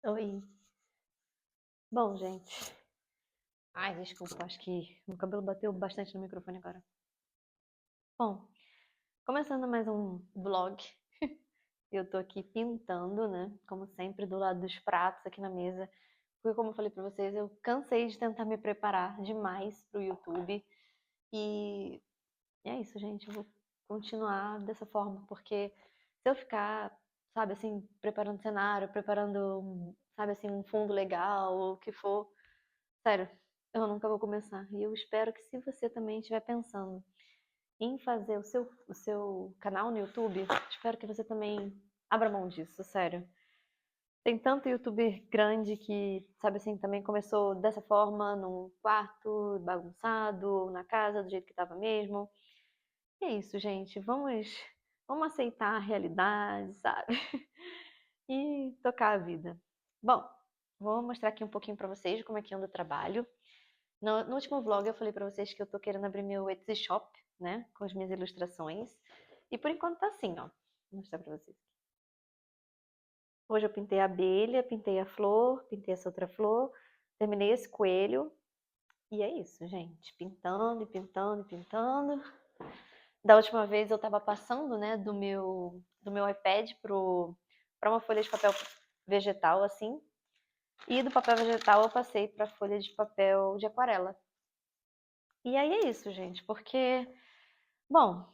Oi. Bom, gente. Ai, desculpa, acho que meu cabelo bateu bastante no microfone agora. Bom, começando mais um vlog. Eu tô aqui pintando, né? Como sempre, do lado dos pratos aqui na mesa. Porque, como eu falei pra vocês, eu cansei de tentar me preparar demais pro YouTube. E é isso, gente. Eu vou continuar dessa forma, porque se eu ficar, sabe, assim, preparando cenário, preparando, sabe, assim, um fundo legal, ou o que for. Sério, eu nunca vou começar. E eu espero que se você também estiver pensando em fazer o seu canal no YouTube, espero que você também abra mão disso, sério. Tem tanto youtuber grande que, sabe assim, também começou dessa forma, num quarto, bagunçado, na casa, do jeito que tava mesmo. E é isso, gente. Vamos aceitar a realidade, sabe? E tocar a vida. Bom, vou mostrar aqui um pouquinho pra vocês como é que anda o trabalho. No último vlog eu falei pra vocês que eu tô querendo abrir meu Etsy Shop, né? Com as minhas ilustrações. E por enquanto tá assim, ó. Vou mostrar pra vocês. Hoje eu pintei a abelha, pintei a flor, pintei essa outra flor, terminei esse coelho. E é isso, gente. Pintando, e pintando, e pintando. Da última vez eu tava passando, né, do meu iPad pra uma folha de papel vegetal, assim. E do papel vegetal eu passei pra folha de papel de aquarela. E aí é isso, gente, porque bom,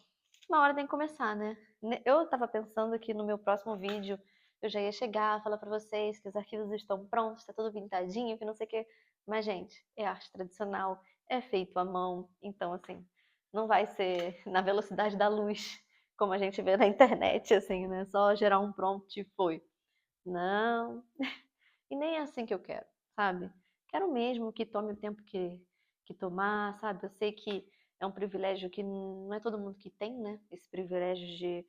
uma hora tem que começar, né? Eu tava pensando que no meu próximo vídeo eu já ia chegar, falar pra vocês que os arquivos estão prontos, tá tudo pintadinho, que não sei o quê. Mas, gente, é arte tradicional, é feito à mão, então, assim, não vai ser na velocidade da luz, como a gente vê na internet, assim, né? Só gerar um prompt e foi. Não, e nem é assim que eu quero, sabe? Quero mesmo que tome o tempo que tomar, sabe? Eu sei que é um privilégio que não é todo mundo que tem, né? Esse privilégio de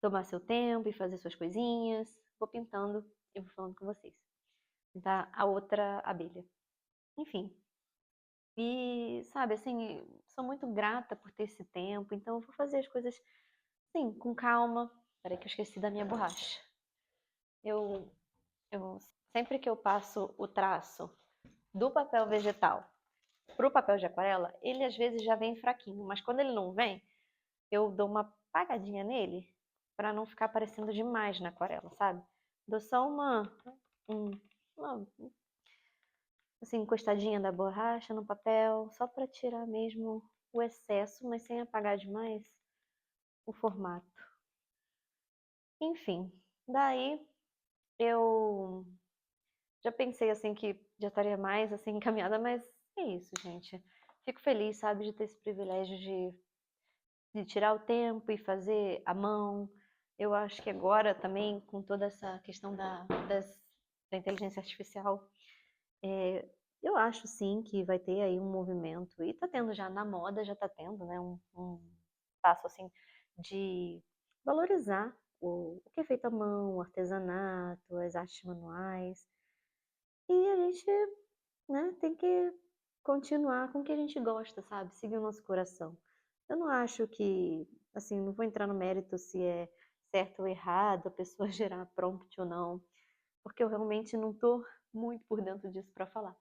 tomar seu tempo e fazer suas coisinhas. Vou pintando e vou falando com vocês. Pintar a outra abelha. Enfim. E, sabe, assim, sou muito grata por ter esse tempo, então eu vou fazer as coisas, sim, com calma. Peraí que eu esqueci da minha borracha. Eu, eu sempre que eu passo o traço do papel vegetal pro papel de aquarela, ele às vezes já vem fraquinho, mas quando ele não vem, eu dou uma apagadinha nele para não ficar parecendo demais na aquarela, sabe? Dou só um- uma assim, encostadinha da borracha no papel, só para tirar mesmo o excesso, mas sem apagar demais o formato. Enfim, daí eu já pensei assim que já estaria mais assim encaminhada, mas é isso, gente. Fico feliz, sabe, de ter esse privilégio de tirar o tempo e fazer à mão. Eu acho que agora também, com toda essa questão da inteligência artificial, eu acho sim que vai ter aí um movimento, e tá tendo já na moda, já tá tendo, né, um passo assim de valorizar o que é feito à mão, o artesanato, as artes manuais. E a gente, né, tem que continuar com o que a gente gosta, sabe? Seguir o nosso coração. Eu não acho que, assim, não vou entrar no mérito se é certo ou errado a pessoa gerar prompt ou não, porque eu realmente não tô muito por dentro disso para falar.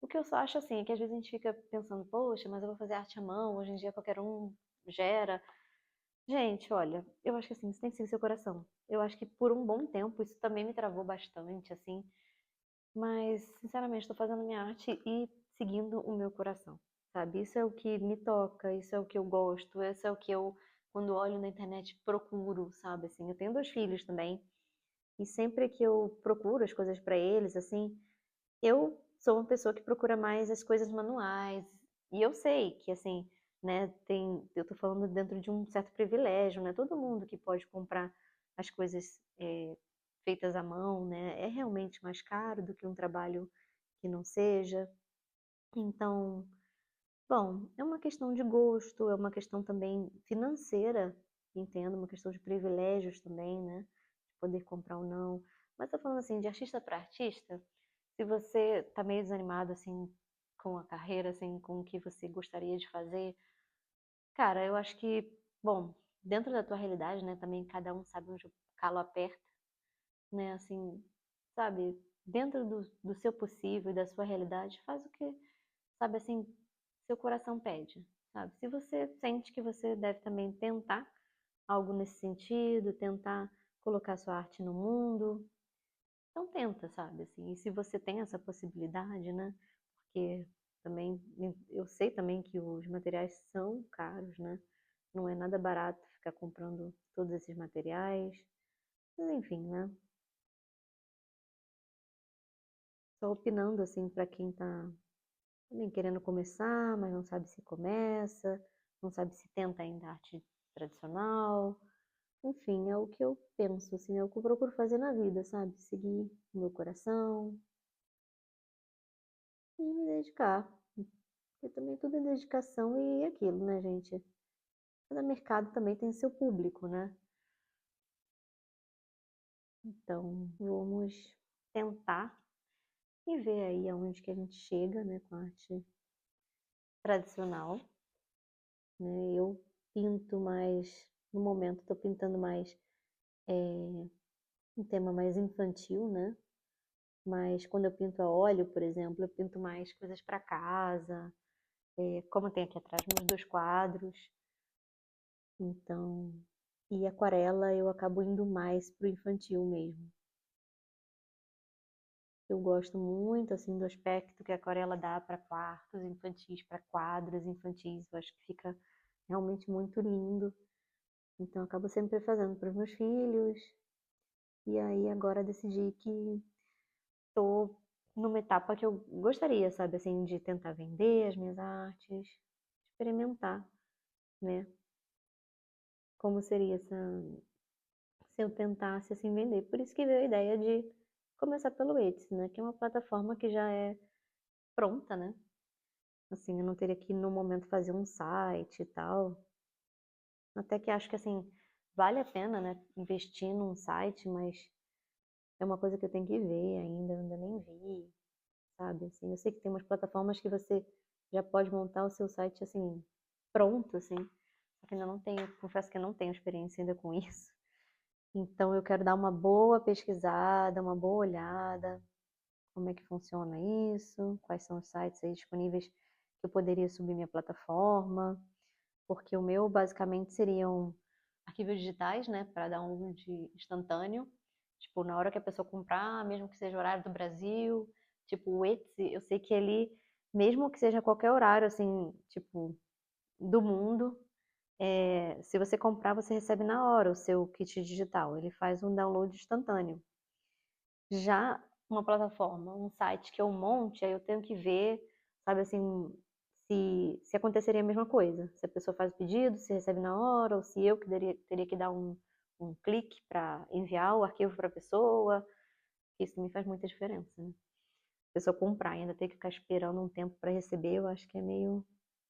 O que eu só acho assim é que às vezes a gente fica pensando, poxa, mas eu vou fazer arte à mão, hoje em dia qualquer um gera. Gente, olha, eu acho que assim, você tem que seguir seu coração. Eu acho que por um bom tempo isso também me travou bastante, assim, mas, sinceramente, estou fazendo minha arte e seguindo o meu coração, sabe? Isso é o que me toca, isso é o que eu gosto, isso é o que eu, quando olho na internet, procuro, sabe? Assim, eu tenho 2 filhos também, e sempre que eu procuro as coisas para eles, assim, eu sou uma pessoa que procura mais as coisas manuais, e eu sei que, assim, né, eu tô falando dentro de um certo privilégio, não é todo mundo que pode comprar as coisas feitas à mão, né? É realmente mais caro do que um trabalho que não seja. Então, bom, é uma questão de gosto, é uma questão também financeira, entendo, uma questão de privilégios também, né? De poder comprar ou não. Mas tô falando assim, de artista para artista, se você tá meio desanimado assim com a carreira, assim, com o que você gostaria de fazer, cara, eu acho que, bom, dentro da tua realidade, né, também cada um sabe onde o calo aperta, né, assim, sabe? dentro do seu possível e da sua realidade, faz o que, sabe assim, seu coração pede, sabe? Se você sente que você deve também tentar algo nesse sentido, tentar colocar sua arte no mundo, então tenta, sabe? Assim, e se você tem essa possibilidade, né? Porque também eu sei também que os materiais são caros, né? Não é nada barato ficar comprando todos esses materiais. Mas enfim, né? Só opinando assim para quem tá também querendo começar, mas não sabe se começa, não sabe se tenta ainda arte tradicional. Enfim, é o que eu penso, assim, é o que eu procuro fazer na vida, sabe? Seguir o meu coração e me dedicar. Porque também tudo é dedicação e aquilo, né, gente? Cada mercado também tem seu público, né? Então, vamos tentar e ver aí aonde que a gente chega, né, com a arte tradicional, né? Eu pinto mais, no momento, estou pintando mais um tema mais infantil, né? Mas quando eu pinto a óleo, por exemplo, eu pinto mais coisas para casa, como tem aqui atrás meus 2 quadros. Então, e aquarela eu acabo indo mais pro infantil mesmo. Eu gosto muito assim do aspecto que a aquarela dá para quartos infantis, para quadros infantis. Eu acho que fica realmente muito lindo. Então, eu acabo sempre fazendo para os meus filhos. E aí agora decidi que estou numa etapa que eu gostaria, sabe, assim, de tentar vender as minhas artes, experimentar, né? Como seria se eu tentasse assim vender. Por isso que veio a ideia de começar pelo Etsy, né? Que é uma plataforma que já é pronta, né? Assim, eu não teria que no momento fazer um site e tal. Até que acho que assim, vale a pena, né, investir num site, mas é uma coisa que eu tenho que ver ainda, eu ainda nem vi, sabe? Assim, eu sei que tem umas plataformas que você já pode montar o seu site assim, pronto, assim. Só que ainda não tenho, confesso que eu não tenho experiência ainda com isso. Então eu quero dar uma boa pesquisada, uma boa olhada, como é que funciona isso, quais são os sites aí disponíveis que eu poderia subir minha plataforma, porque o meu basicamente seriam arquivos digitais, né, para download instantâneo, tipo, na hora que a pessoa comprar, mesmo que seja horário do Brasil, tipo, o Etsy, eu sei que ele, mesmo que seja qualquer horário, assim, tipo, do mundo, se você comprar, você recebe na hora o seu kit digital, ele faz um download instantâneo. Já uma plataforma, um site que eu monte, aí eu tenho que ver, sabe assim, se aconteceria a mesma coisa. Se a pessoa faz o pedido, se recebe na hora, ou se eu que teria que dar um clique para enviar o arquivo para a pessoa. Isso também faz muita diferença, né? A pessoa comprar e ainda ter que ficar esperando um tempo para receber, eu acho que é meio.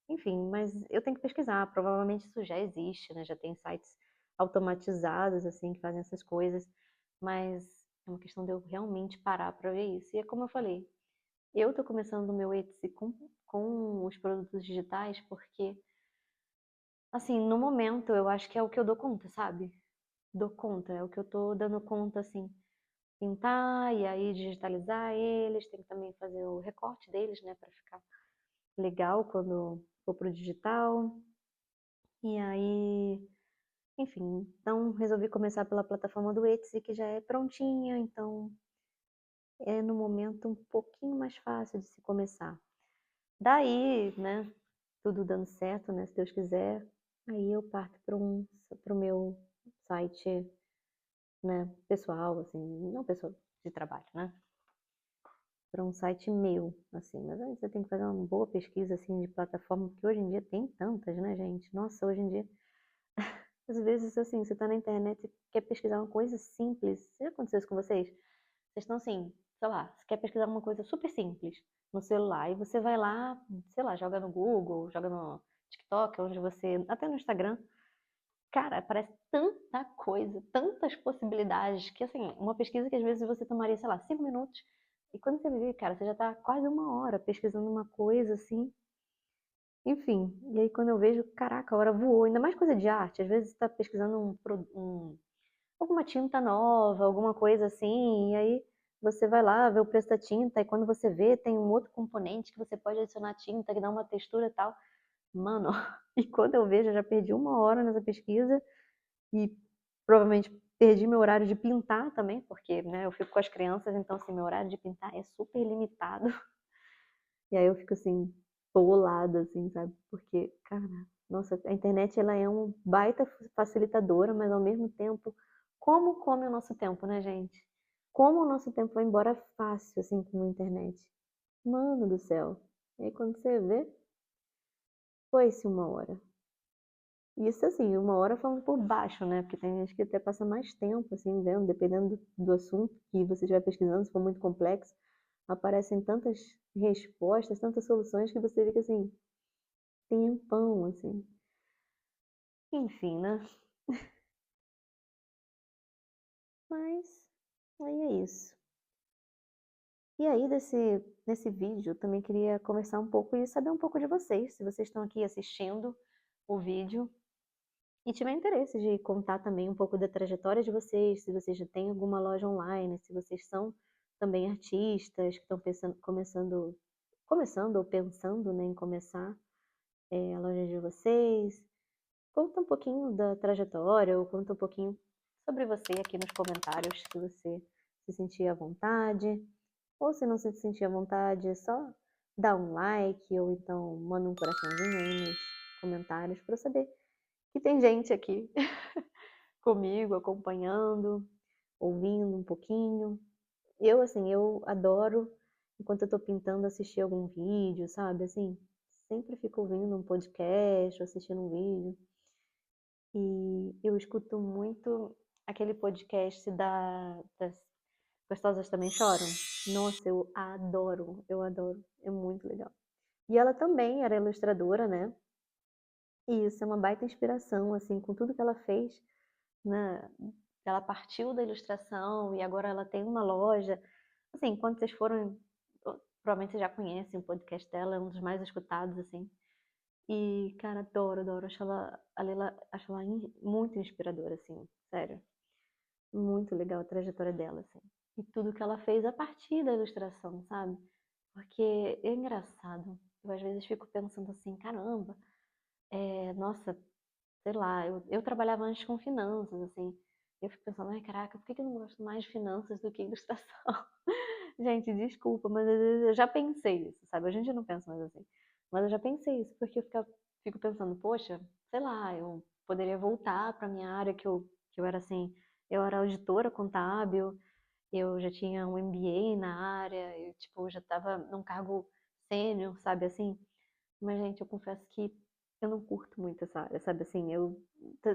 Enfim, mas eu tenho que pesquisar. Provavelmente isso já existe, né? Já tem sites automatizados, assim, que fazem essas coisas. Mas é uma questão de eu realmente parar para ver isso. E é como eu falei, eu tô começando o meu Etsy com os produtos digitais porque, assim, no momento eu acho que é o que eu dou conta, sabe? Dou conta, é o que eu tô dando conta, assim. Pintar e aí digitalizar eles, tem que também fazer o recorte deles, né, para ficar legal quando for pro digital. E aí, enfim, então resolvi começar pela plataforma do Etsy, que já é prontinha, então é no momento um pouquinho mais fácil de se começar. Daí, né, tudo dando certo, né, se Deus quiser, aí eu parto para o meu site, né, pessoal, assim, não pessoal de trabalho, né, para um site meu, assim, mas aí você tem que fazer uma boa pesquisa, assim, de plataforma, porque hoje em dia tem tantas, né, gente? Nossa, hoje em dia às vezes, assim, você tá na internet e quer pesquisar uma coisa simples. Já aconteceu isso com vocês? Vocês estão assim, sei lá, você quer pesquisar uma coisa super simples no celular e você vai lá, sei lá, joga no Google, joga no TikTok, onde você, até no Instagram. Cara, aparece tanta coisa, tantas possibilidades, que assim, uma pesquisa que às vezes você tomaria, sei lá, 5 minutos, e quando você vê, cara, você já tá quase uma hora pesquisando uma coisa assim. Enfim, e aí quando eu vejo, caraca, a hora voou, ainda mais coisa de arte, às vezes você tá pesquisando alguma tinta nova, alguma coisa assim, e aí você vai lá, vê o preço da tinta, e quando você vê, tem um outro componente que você pode adicionar tinta, que dá uma textura e tal. Mano, e quando eu vejo, eu já perdi 1 hora nessa pesquisa e provavelmente perdi meu horário de pintar também, porque, né, eu fico com as crianças, então, assim, meu horário de pintar é super limitado. E aí eu fico, assim, bolada, assim, sabe? Porque, cara, nossa, a internet, ela é um baita facilitadora, mas ao mesmo tempo, como come o nosso tempo, né, gente? Como o nosso tempo vai embora fácil, assim, com a internet. Mano do céu. E aí quando você vê, foi-se 1 hora. Isso assim, 1 hora falando por baixo, né? Porque tem gente que até passa mais tempo, assim, vendo, dependendo do assunto que você estiver pesquisando, se for muito complexo, aparecem tantas respostas, tantas soluções que você fica assim, tempão, assim. Enfim, né? Mas aí é isso. E aí, nesse vídeo, eu também queria conversar um pouco e saber um pouco de vocês, se vocês estão aqui assistindo o vídeo e tiver interesse de contar também um pouco da trajetória de vocês, se vocês já têm alguma loja online, se vocês são também artistas que estão pensando, começando ou pensando, né, em começar a loja de vocês. Conta um pouquinho da trajetória ou conta um pouquinho sobre você aqui nos comentários, se você se sentir à vontade. Ou se não se sentir à vontade, é só dar um like ou então manda um coraçãozinho aí nos comentários para eu saber que tem gente aqui comigo, acompanhando, ouvindo um pouquinho. Eu, assim, eu adoro, enquanto eu tô pintando, assistir algum vídeo, sabe? Assim, sempre fico ouvindo um podcast, ou assistindo um vídeo. E eu escuto muito aquele podcast das Gostosas Também Choram. Nossa, eu adoro, eu adoro. É muito legal. E ela também era ilustradora, né? E isso é uma baita inspiração, assim, com tudo que ela fez, né? Ela partiu da ilustração e agora ela tem uma loja. Assim, quando vocês forem, provavelmente vocês já conhecem o podcast dela, é um dos mais escutados, assim. E, cara, adoro, adoro. Acho ela muito inspiradora, assim, sério. Muito legal a trajetória dela, assim. E tudo que ela fez a partir da ilustração, sabe? Porque é engraçado. Eu às vezes fico pensando assim, caramba, nossa, sei lá, eu trabalhava antes com finanças, assim. Eu fico pensando, ai, caraca, por que que eu não gosto mais de finanças do que ilustração? Gente, desculpa, mas às vezes eu já pensei isso, sabe? A gente não pensa mais assim. Mas eu já pensei isso, porque fico pensando, poxa, sei lá, eu poderia voltar para minha área que eu era assim, eu era auditora contábil, eu já tinha um MBA na área, eu tipo, já estava num cargo sênior, sabe assim? Mas, gente, eu confesso que eu não curto muito essa área, sabe assim?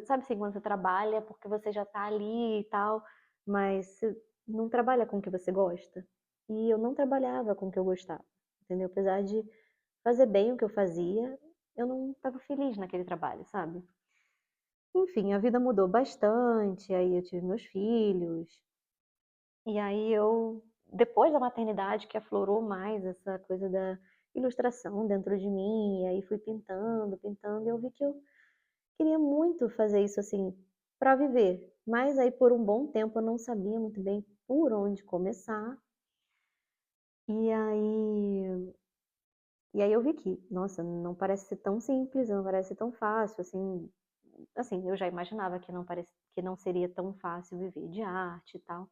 Sabe assim, quando você trabalha porque você já tá ali e tal, mas você não trabalha com o que você gosta. E eu não trabalhava com o que eu gostava, entendeu? Apesar de fazer bem o que eu fazia, eu não estava feliz naquele trabalho, sabe? Enfim, a vida mudou bastante, aí eu tive meus filhos, e aí depois da maternidade, que aflorou mais essa coisa da ilustração dentro de mim, e aí fui pintando, pintando, e eu vi que eu queria muito fazer isso assim, para viver. Mas aí por um bom tempo eu não sabia muito bem por onde começar. E aí, e aí eu vi que, nossa, não parece ser tão simples, não parece ser tão fácil, assim, eu já imaginava que não seria tão fácil viver de arte e tal.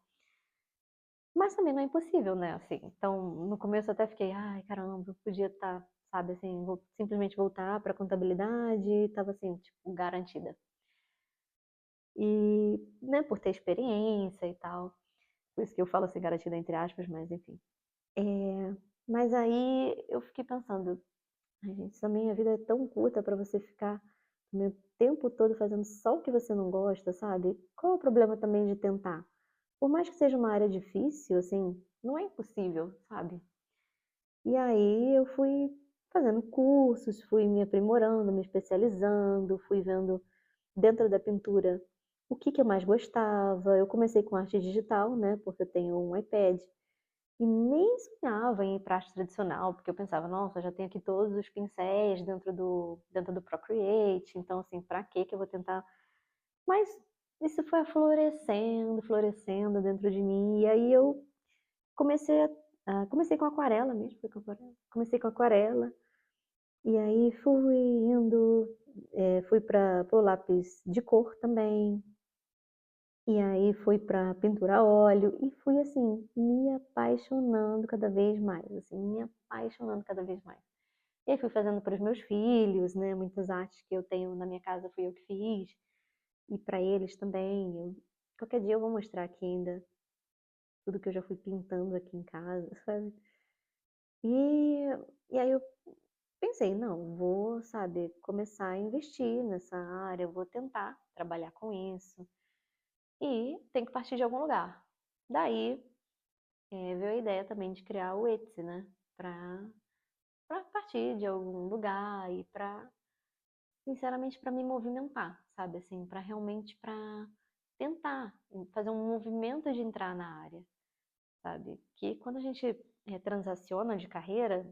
Mas também não é impossível, né, assim. Então, no começo eu até fiquei, ai, caramba, eu podia estar, sabe, assim, simplesmente voltar para contabilidade, e estava assim, tipo, garantida. E, né, por ter experiência e tal. Por isso que eu falo assim, garantida entre aspas, mas enfim. Mas aí eu fiquei pensando, ai, gente, também a vida é tão curta para você ficar o tempo todo fazendo só o que você não gosta, sabe? Qual é o problema também de tentar? Por mais que seja uma área difícil, assim, não é impossível, sabe? E aí eu fui fazendo cursos, fui me aprimorando, me especializando, fui vendo dentro da pintura o que eu mais gostava. Eu comecei com arte digital, né? Porque eu tenho um iPad. E nem sonhava em ir para arte tradicional, porque eu pensava, nossa, já tenho aqui todos os pincéis dentro do Procreate, então assim, para que eu vou tentar? Mas isso foi florescendo, florescendo dentro de mim, e aí eu comecei com aquarela mesmo, foi com aquarela. Comecei com aquarela, e aí fui indo, fui para o lápis de cor também, e aí fui para pintura a óleo, e fui assim, me apaixonando cada vez mais, assim, me apaixonando cada vez mais. E aí fui fazendo para os meus filhos, né? Muitas artes que eu tenho na minha casa fui eu que fiz, e para eles também. Qualquer dia eu vou mostrar aqui ainda tudo que eu já fui pintando aqui em casa, sabe? E, e aí eu pensei, não, vou, sabe, começar a investir nessa área, vou tentar trabalhar com isso. E tem que partir de algum lugar. Daí veio a ideia também de criar o Etsy, né? Pra partir de algum lugar e pra, sinceramente, pra me movimentar, sabe? Assim, pra realmente pra tentar fazer um movimento de entrar na área, sabe? Que quando a gente transaciona de carreira,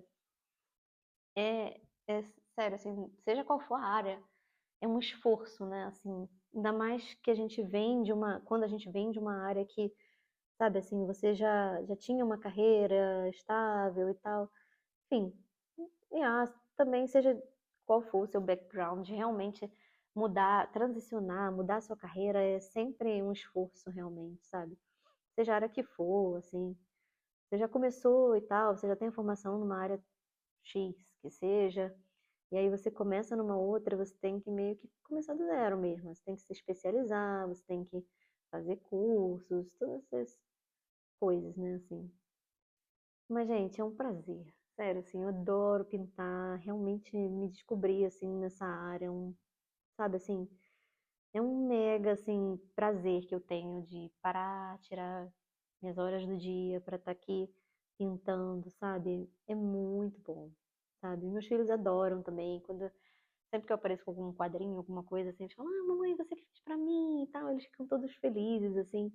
é sério, assim, seja qual for a área, é um esforço, né? Assim, ainda mais que a gente vem de quando a gente vem de uma área que, sabe, assim, você já tinha uma carreira estável e tal. Enfim, também seja qual for o seu background, realmente mudar, transicionar, mudar a sua carreira é sempre um esforço realmente, sabe? Seja a área que for, assim, você já começou e tal, você já tem a formação numa área X, que seja, e aí você começa numa outra, você tem que meio que começar do zero mesmo. Você tem que se especializar, você tem que fazer cursos, todas essas coisas, né, assim. Mas, gente, é um prazer. Sério, assim, eu adoro pintar, realmente me descobri, assim, nessa área, sabe, assim, é um mega, assim, prazer que eu tenho de parar, tirar minhas horas do dia para estar aqui pintando, sabe? É muito bom, sabe? Meus filhos adoram também, sempre que eu apareço com algum quadrinho, alguma coisa assim, eles falam, ah, mamãe, você que fez pra mim e tal, eles ficam todos felizes, assim.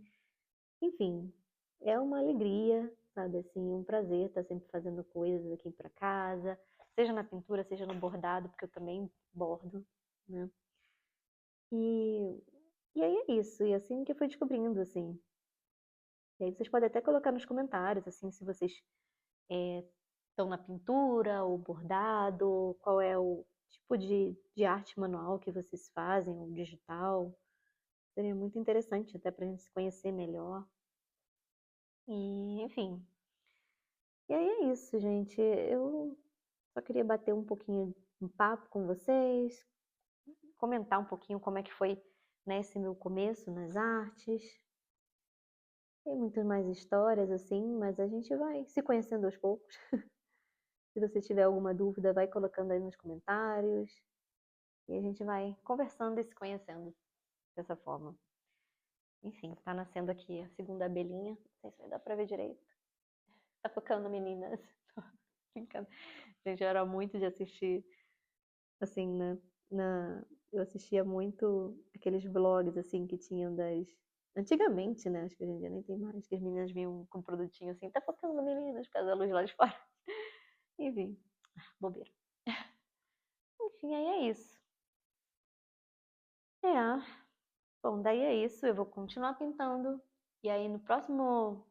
Enfim, é uma alegria, sabe, assim, um prazer estar sempre fazendo coisas aqui pra casa, seja na pintura, seja no bordado, porque eu também bordo, né? E, e aí é isso, e assim que eu fui descobrindo, assim. E aí vocês podem até colocar nos comentários, assim, se vocês estão na pintura ou bordado, qual é o tipo de arte manual que vocês fazem, ou digital. Seria muito interessante até para a gente se conhecer melhor. E, enfim. E aí é isso, gente. Eu só queria bater um pouquinho um papo com vocês, comentar um pouquinho como é que foi, né, esse meu começo nas artes. Tem muitas mais histórias, assim, mas a gente vai se conhecendo aos poucos. Se você tiver alguma dúvida, vai colocando aí nos comentários. E a gente vai conversando e se conhecendo dessa forma. Enfim, tá nascendo aqui a segunda abelhinha. Não sei se vai dar pra ver direito. Tá tocando, meninas. Tô brincando. Gente, eu era muito de assistir, assim, né? Eu assistia muito aqueles vlogs, assim, que tinham das... Antigamente, né? Acho que hoje em dia nem tem mais. Que as meninas vinham com um produtinho assim, tá tocando, meninas, por causa da luz lá de fora. Enfim, bobeira. Enfim, aí é isso. É, bom, daí é isso, eu vou continuar pintando. E aí na próxima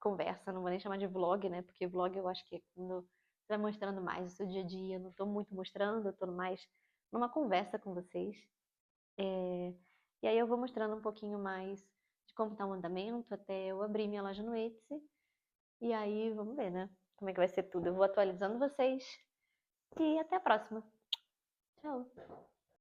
conversa, não vou nem chamar de vlog, né? Porque vlog eu acho que é quando você vai mostrando mais o seu dia a dia. Eu não tô muito mostrando, eu tô mais numa conversa com vocês. É, e aí eu vou mostrando um pouquinho mais de como tá o andamento até eu abrir minha loja no Etsy. E aí vamos ver, né? Como é que vai ser tudo. Eu vou atualizando vocês. E até a próxima. Tchau!